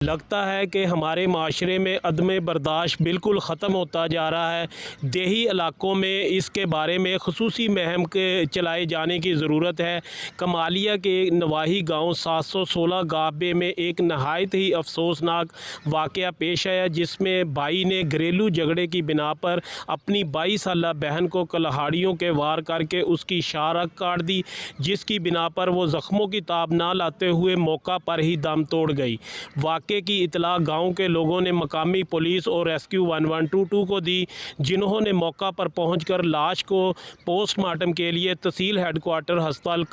لگتا ہے کہ ہمارے معاشرے میں عدم برداشت بالکل ختم ہوتا جا رہا ہے۔ دیہی علاقوں میں اس کے بارے میں خصوصی مہم چلائے جانے کی ضرورت ہے۔ کمالیہ کے نواحی گاؤں 716 گابے میں ایک نہایت ہی افسوسناک واقعہ پیش آیا، جس میں بھائی نے گھریلو جھگڑے کی بنا پر اپنی 22 سالہ بہن کو کلہاڑیوں کے وار کر کے اس کی شاہ رگ کاٹ دی، جس کی بنا پر وہ زخموں کی تاب نہ لاتے ہوئے موقع پر ہی دم توڑ گئی۔ واقعے کی اطلاع گاؤں کے لوگوں نے مقامی پولیس اور ریسکیو 1122 کو دی، جنہوں نے موقع پر پہنچ کر لاش کو پوسٹ مارٹم کے لیے تحصیل ہیڈ کوارٹر ہسپتال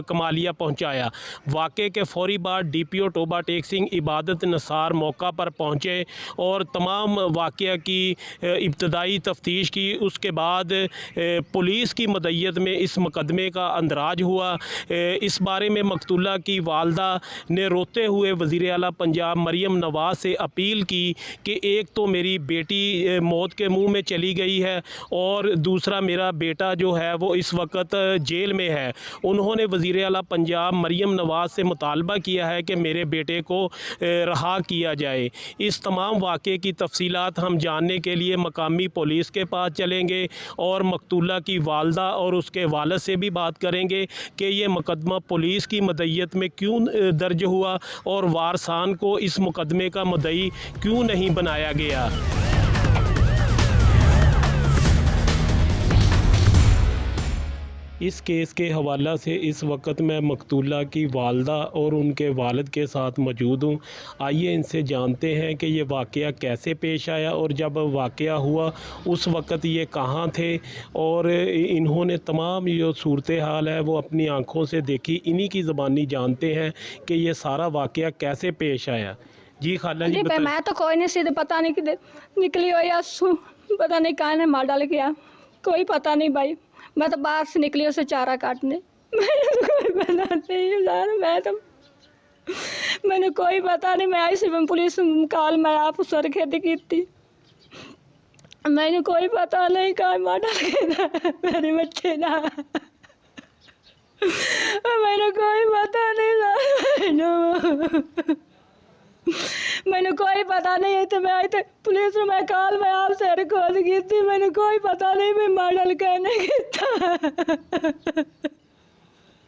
کمالیہ پہنچایا۔ واقعے کے فوری بعد ڈی پی او ٹوبہ ٹیک سنگھ عبادت نثار موقع پر پہنچے اور تمام واقعہ کی ابتدائی تفتیش کی۔ اس کے بعد پولیس کی مدعیت میں اس مقدمے کا اندراج ہوا۔ اس بارے میں مقتولہ کی والدہ نے روتے ہوئے وزیر اعلیٰ پنجاب مریم نواز سے اپیل کی کہ ایک تو میری بیٹی موت کے منہ میں چلی گئی ہے اور دوسرا میرا بیٹا جو ہے وہ اس وقت جیل میں ہے۔ انہوں نے وزیر اعلیٰ پنجاب مریم نواز سے مطالبہ کیا ہے کہ میرے بیٹے کو رہا کیا جائے۔ اس تمام واقعے کی تفصیلات ہم جاننے کے لیے مقامی پولیس کے پاس چلیں گے اور مقتولہ کی والدہ اور اس کے والد سے بھی بات کریں گے کہ یہ مقدمہ پولیس کی مدعیت میں کیوں درج ہوا اور وارثان کو اس مقدمے کا مدعی کیوں نہیں بنایا گیا۔ اس کیس کے حوالہ سے اس وقت میں مقتولہ کی والدہ اور ان کے والد کے ساتھ موجود ہوں۔ آئیے ان سے جانتے ہیں کہ یہ واقعہ کیسے پیش آیا اور جب واقعہ ہوا اس وقت یہ کہاں تھے، اور انہوں نے تمام جو صورتحال ہے وہ اپنی آنکھوں سے دیکھی۔ انہی کی زبانی جانتے ہیں کہ یہ سارا واقعہ کیسے پیش آیا۔ جی خالہ جی بھائی میں تو کوئی نہیں، سیدھے پتہ نہیں کہ نکلی ہو یا پتہ نہیں کہاں نے مار ڈال گیا، کوئی پتہ نہیں بھائی۔ میں تو باہر سے نکلی اسے چارہ کاٹنے، میں نے کوئی پتہ نہیں، میں آئی سی پولیس کال میں آپ سر کھیتی کی تھی، میں نے کوئی پتہ نہیں کہاں مار ڈال گیا میرے بچے نا، میں نے کوئی پتہ نہیں، میں نے کوئی پتہ نہیں تو میں آئی تھی پولیس میں کال میں آپ سے ریکارڈ کی تھی، میں نے کوئی پتہ نہیں میں ماڈل کہنے کی تھا۔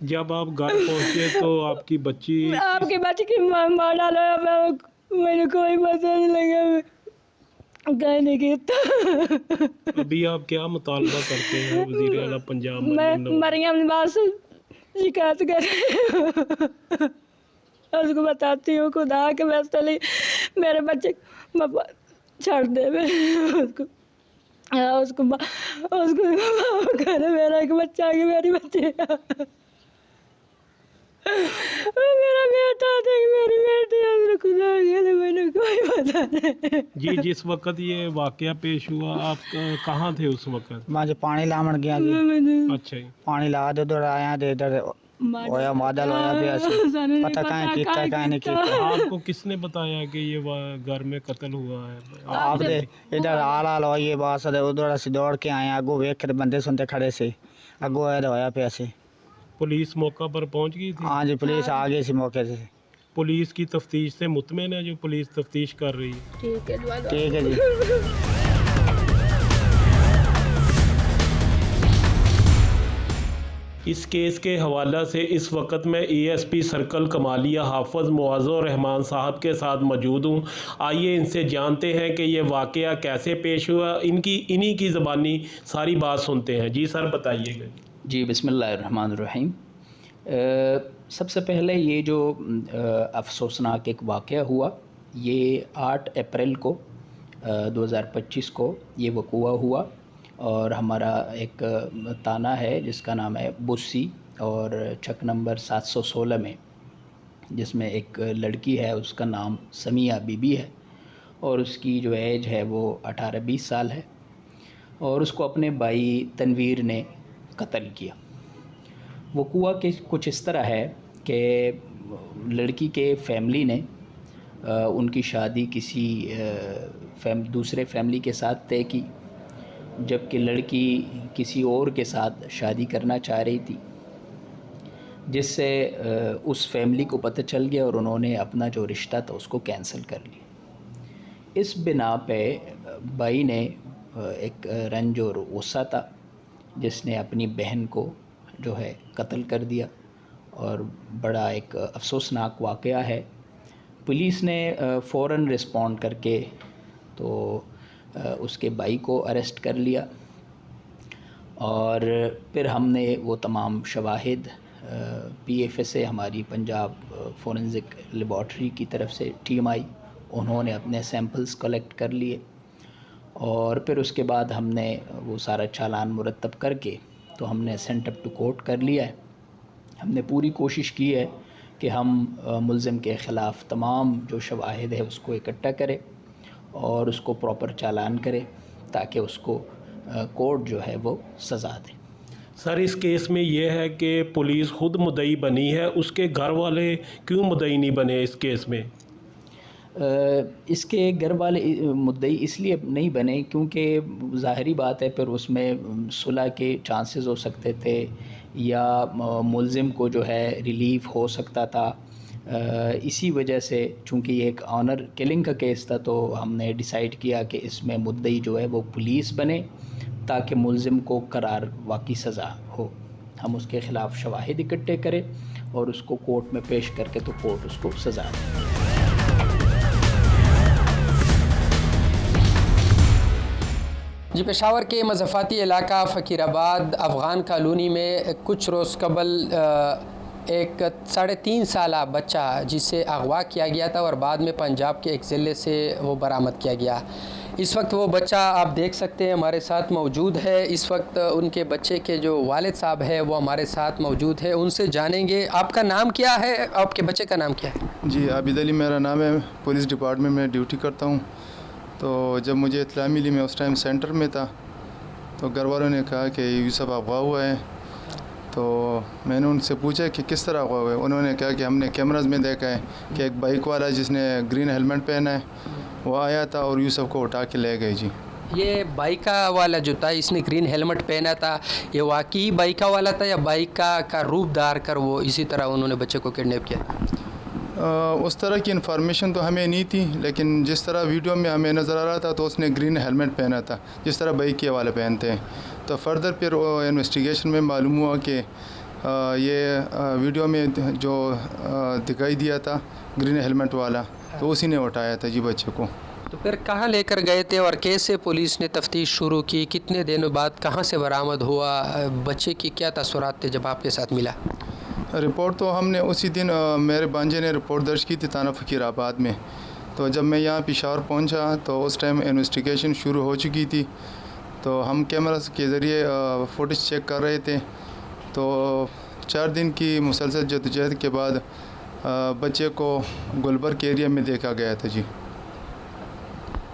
جب آپ گھر پہنچے تو آپ کی بچی کی ماڈل ہے، میں نے کوئی پتہ نہیں لگا کہنے کی تھا۔ ابھی آپ کیا مطالبہ کرتے ہیں وزیر اعلیٰ پنجاب میں مریم نواز سے شکایت کر رہی ہوں، اس کو بتاتی ہوں خدا کے واسطے میرے بچے چھڑ دے، اس کو کرے میرا ایک بچہ کی میری بچی میرا بیٹا تھا میری بیٹی خدا کے میں نے کوئی پتہ نہیں۔ جی جس وقت یہ واقعہ پیش ہوا آپ کہاں تھے اس وقت؟ میں جو پانی لامن گیا جی، اچھا جی، پانی لا دے ادھر آیا دے ادھر ہویا مادل ہویا پیا سی، پتہ کہیں کیتا کہیں نہیں کیتا۔ آپ کو کس نے بتایا کہ یہ گھر میں قتل ہوا ہے؟ آپ دے ادھر آل ہوئی بات ادھر اسی دوڑ کے آئے، اگو ویکھ کے بندے سنتے کھڑے سے، اگو ہویا پیا سی۔ پولیس موقع پر پہنچ گئی تھی؟ ہاں جی پولیس آ گئی سی موقع سے۔ پولیس کی تفتیش سے مطمئن ہے جو پولیس تفتیش کر رہی ہے؟ ٹھیک ہے جی۔ اس کیس کے حوالہ سے اس وقت میں A S P circle Kamalia حافظ معاذ الرحمان صاحب کے ساتھ موجود ہوں۔ آئیے ان سے جانتے ہیں کہ یہ واقعہ کیسے پیش ہوا، انہی کی زبانی ساری بات سنتے ہیں۔ جی سر بتائیے گا۔ جی بسم اللہ الرحمن الرحیم۔ سب سے پہلے یہ جو افسوسناک ایک واقعہ ہوا، یہ 8 اپریل کو 2025 کو یہ وقوع ہوا، اور ہمارا ایک تانہ ہے جس کا نام ہے بسی اور چھک نمبر 716 میں، جس میں ایک لڑکی ہے اس کا نام سمیہ بی بی ہے، اور اس کی جو ایج ہے وہ 18-20 سال ہے، اور اس کو اپنے بھائی تنویر نے قتل کیا۔ وقوع کچھ اس طرح ہے کہ لڑکی کے فیملی نے ان کی شادی کسی دوسرے فیملی کے ساتھ طے کی، جبکہ لڑکی کسی اور کے ساتھ شادی کرنا چاہ رہی تھی۔ جس سے اس فیملی کو پتہ چل گیا اور انہوں نے اپنا جو رشتہ تھا اس کو کینسل کر لیا۔ اس بنا پہ بھائی نے ایک رنج اور غصہ تھا جس نے اپنی بہن کو جو ہے قتل کر دیا، اور بڑا ایک افسوسناک واقعہ ہے۔ پولیس نے فوراً رسپونڈ کر کے تو اس کے بھائی کو اریسٹ کر لیا، اور پھر ہم نے وہ تمام شواہد پی ایف ایس سے، ہماری پنجاب فورنزک لیبارٹری کی طرف سے ٹیم آئی، انہوں نے اپنے سیمپلز کلیکٹ کر لیے، اور پھر اس کے بعد ہم نے وہ سارا چالان مرتب کر کے تو ہم نے سینٹ اپ ٹو کورٹ کر لیا ہے۔ ہم نے پوری کوشش کی ہے کہ ہم ملزم کے خلاف تمام جو شواہد ہے اس کو اکٹھا کرے اور اس کو پراپر چالان کرے تاکہ اس کو کورٹ جو ہے وہ سزا دے۔ سر اس کیس میں یہ ہے کہ پولیس خود مدعی بنی ہے، اس کے گھر والے کیوں مدعی نہیں بنے اس کیس میں؟ اس کے گھر والے مدعی اس لیے نہیں بنے کیونکہ ظاہری بات ہے پھر اس میں صلح کے چانسز ہو سکتے تھے، یا ملزم کو جو ہے ریلیف ہو سکتا تھا۔ اسی وجہ سے چونکہ یہ ایک آنر کلنگ کا کیس تھا تو ہم نے ڈیسائیڈ کیا کہ اس میں مدعی جو ہے وہ پولیس بنے تاکہ ملزم کو قرار واقعی سزا ہو۔ ہم اس کے خلاف شواہد اکٹھے کریں اور اس کو کورٹ میں پیش کر کے تو کورٹ اس کو سزا دے۔ جی، پشاور کے مضافاتی علاقہ فقیر آباد افغان کالونی میں کچھ روز قبل ایک 3.5 سالہ بچہ جسے اغوا کیا گیا تھا اور بعد میں پنجاب کے ایک ضلع سے وہ برآمد کیا گیا۔ اس وقت وہ بچہ آپ دیکھ سکتے ہیں ہمارے ساتھ موجود ہے۔ اس وقت ان کے بچے کے جو والد صاحب ہیں وہ ہمارے ساتھ موجود ہے، ان سے جانیں گے آپ کا نام کیا ہے، آپ کے بچے کا نام کیا ہے؟ جی، عابد علی میرا نام ہے، پولیس ڈپارٹمنٹ میں ڈیوٹی کرتا ہوں۔ تو جب مجھے اطلاع ملی میں اس ٹائم سینٹر میں تھا، تو گھر والوں نے کہا کہ یوسف اغوا ہوا ہے۔ تو میں نے ان سے پوچھا کہ کس طرح اغوا ہوا ہے۔ انہوں نے کہا کہ ہم نے کیمراز میں دیکھا ہے کہ ایک بائک والا جس نے گرین ہیلمٹ پہنا ہے وہ آیا تھا اور یوسف کو اٹھا کے لے گئے۔ جی، یہ بائیکا والا جو تھا، اس نے گرین ہیلمٹ پہنا تھا، یہ واقعی بائیکا والا تھا یا بائیکا کا روپ دار کر وہ اسی طرح انہوں نے بچے کو کڈنیپ کیا؟ اس طرح کی انفارمیشن تو ہمیں نہیں تھی، لیکن جس طرح ویڈیو میں ہمیں نظر آ رہا تھا تو اس نے گرین ہیلمٹ پہنا تھا جس طرح بائک والے پہنتے ہیں۔ تو فردر پھر انویسٹیگیشن میں معلوم ہوا کہ یہ ویڈیو میں جو دکھائی دیا تھا گرین ہیلمٹ والا، تو اسی نے اٹھایا تھا جی بچے کو۔ تو پھر کہاں لے کر گئے تھے اور کیسے پولیس نے تفتیش شروع کی؟ کتنے دنوں بعد کہاں سے برآمد ہوا؟ بچے کی کیا تاثرات تھے جب آپ کے ساتھ ملا؟ رپورٹ تو ہم نے اسی دن، میرے بانجے نے رپورٹ درج کی تھی تھانہ فقیر آباد میں۔ تو جب میں یہاں پشاور پہنچا تو اس ٹائم انویسٹیگیشن شروع ہو چکی تھی، تو ہم کیمراز کے ذریعے فوٹیج چیک کر رہے تھے۔ تو 4 دن کی مسلسل جدوجہد کے بعد بچے کو گلبرگ ایریا میں دیکھا گیا تھا۔ جی،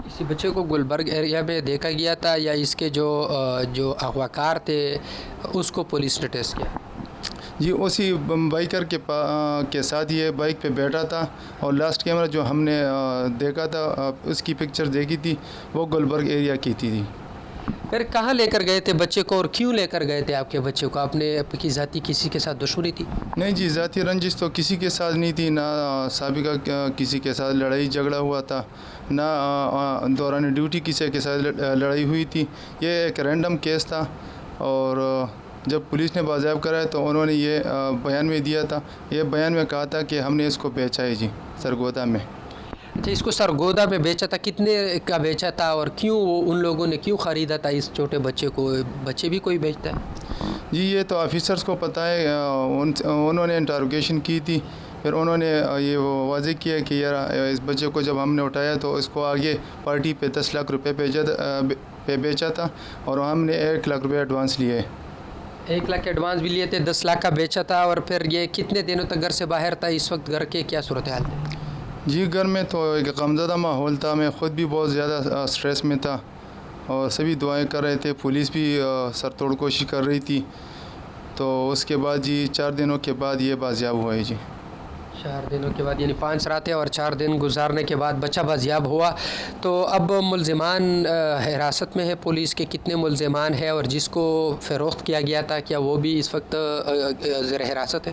اسی بچے کو گلبرگ ایریا میں دیکھا گیا تھا یا اس کے جو اغواکار تھے اس کو پولیس نے ٹیسٹ کیا؟ جی، اسی بائکر کے ساتھ یہ بائک پہ بیٹھا تھا، اور لاسٹ کیمرہ جو ہم نے دیکھا تھا اس کی پکچر دیکھی تھی وہ گلبرگ ایریا کی تھی۔ پھر کہاں لے کر گئے تھے بچے کو اور کیوں لے کر گئے تھے آپ کے بچے کو؟ آپ نے کی ذاتی کسی کے ساتھ دشمنی تھی؟ نہیں جی، ذاتی رنجش تو کسی کے ساتھ نہیں تھی، نہ سابقہ کسی کے ساتھ لڑائی جھگڑا ہوا تھا، نہ دوران ڈیوٹی کسی کے ساتھ لڑائی ہوئی تھی۔ یہ ایک رینڈم کیس تھا، اور جب پولیس نے بازیاب کرایا تو انہوں نے یہ بیان میں دیا تھا، یہ بیان میں کہا تھا کہ ہم نے اس کو بیچا ہے جی سرگودا میں۔ اچھا، اس کو سرگودا میں بیچا تھا، کتنے کا بیچا تھا اور کیوں ان لوگوں نے کیوں خریدا تھا اس چھوٹے بچے کو؟ بچے بھی کوئی بیچتا ہے؟ جی، یہ تو آفیسرز کو پتہ ہے، انہوں نے انٹروگیشن کی تھی، پھر انہوں نے یہ واضح کیا کہ یار اس بچے کو جب ہم نے اٹھایا تو اس کو آگے پارٹی پہ 10 لاکھ روپے پہ بیچا تھا، اور ہم نے 1 لاکھ روپے ایڈوانس لیے۔ 1 لاکھ ایڈوانس بھی لیے تھے، 10 لاکھ کا بیچا تھا، اور پھر یہ کتنے دنوں تک گھر سے باہر تھا؟ اس وقت گھر کے کیا صورتحال تھی؟ جی، گھر میں تو ایک غمزدہ ماحول تھا، میں خود بھی بہت زیادہ سٹریس میں تھا، اور سبھی دعائیں کر رہے تھے، پولیس بھی سر توڑ کوشش کر رہی تھی۔ تو اس کے بعد جی 4 دنوں کے بعد یہ بازیاب ہوا ہے جی۔ 4 دنوں کے بعد، یعنی 5 راتیں اور 4 دن گزارنے کے بعد بچہ بازیاب ہوا۔ تو اب ملزمان حراست میں ہے پولیس کے، کتنے ملزمان ہیں اور جس کو فروخت کیا گیا تھا کیا وہ بھی اس وقت زیر حراست ہے؟